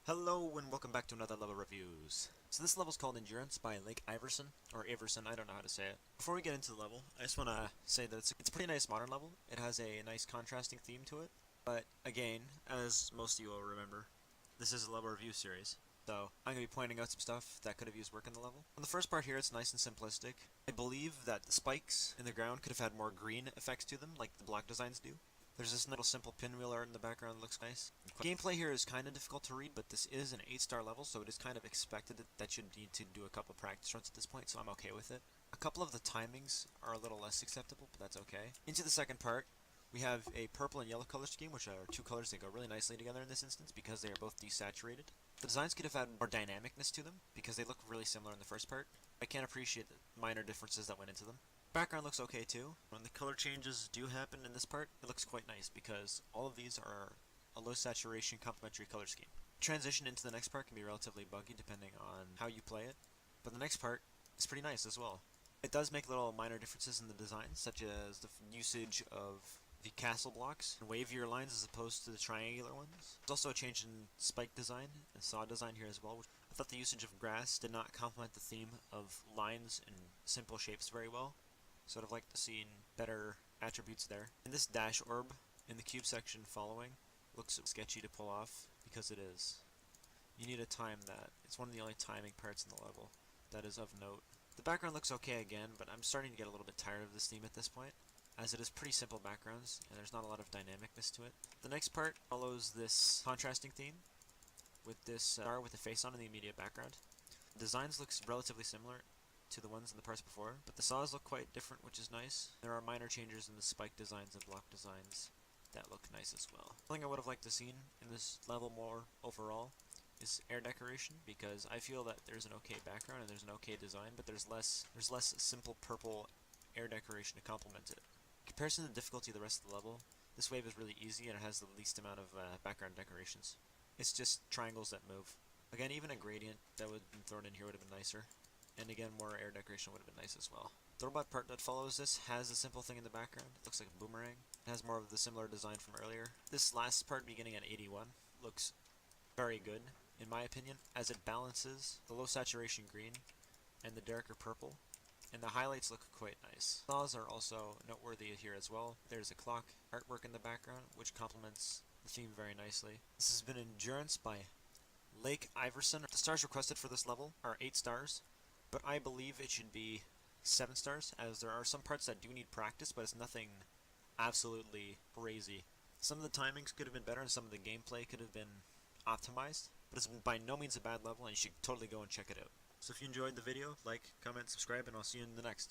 Hello and welcome back to another level reviews. So this level is called Endurance by LakeIverson, or Iverson, I don't know how to say it. Before we get into the level, I just want to say that it's a pretty nice modern level. It has a nice contrasting theme to it, but again, as most of you will remember, this is a level review series. So I'm going to be pointing out some stuff that could have used work in the level. On the first part here, it's nice and simplistic. I believe that the spikes in the ground could have had more green effects to them, like the block designs do. There's this little simple pinwheel art in the background that looks nice. Gameplay here is kind of difficult to read, but this is an 8-star level, so it is kind of expected that you need to do a couple practice runs at this point, so I'm okay with it. A couple of the timings are a little less acceptable, but that's okay. Into the second part, we have a purple and yellow color scheme, which are two colors that go really nicely together in this instance because they are both desaturated. The designs could have had more dynamicness to them because they look really similar in the first part. I can't appreciate the minor differences that went into them. Background looks okay too. When the color changes do happen in this part, it looks quite nice because all of these are a low saturation complementary color scheme. Transition into the next part can be relatively buggy depending on how you play it, but the next part is pretty nice as well. It does make little minor differences in the design, such as the usage of the castle blocks and wavier lines as opposed to the triangular ones. There's also a change in spike design and saw design here as well. I thought the usage of grass did not complement the theme of lines and simple shapes very well. Sort of like to see better attributes there. And this dash orb in the cube section following looks sketchy to pull off because it is. You need to time that. It's one of the only timing parts in the level that is of note. The background looks okay again, but I'm starting to get a little bit tired of this theme at this point, as it is pretty simple backgrounds and there's not a lot of dynamicness to it. The next part follows this contrasting theme with this star with the face on in the immediate background. The designs looks relatively similar to the ones in the parts before, but the saws look quite different, which is nice. There are minor changes in the spike designs and block designs that look nice as well. Something I would have liked to see in this level more overall is air decoration, because I feel that there's an okay background and there's an okay design, but there's less simple purple air decoration to complement it. In comparison to the difficulty of the rest of the level, this wave is really easy and it has the least amount of background decorations. It's just triangles that move. Again, even a gradient that would have been thrown in here would have been nicer. And again, more air decoration would have been nice as well. The robot part that follows this has a simple thing in the background. It looks like a boomerang. It has more of the similar design from earlier. This last part, beginning at 81, looks very good, in my opinion, as it balances the low saturation green and the darker purple, and the highlights look quite nice. Saws are also noteworthy here as well. There's a clock artwork in the background, which complements the theme very nicely. This has been Endurance by LakeIverson. The stars requested for this level are 8 stars. But I believe it should be 7 stars, as there are some parts that do need practice, but it's nothing absolutely crazy. Some of the timings could have been better, and some of the gameplay could have been optimized, but it's by no means a bad level, and you should totally go and check it out. So if you enjoyed the video, like, comment, subscribe, and I'll see you in the next.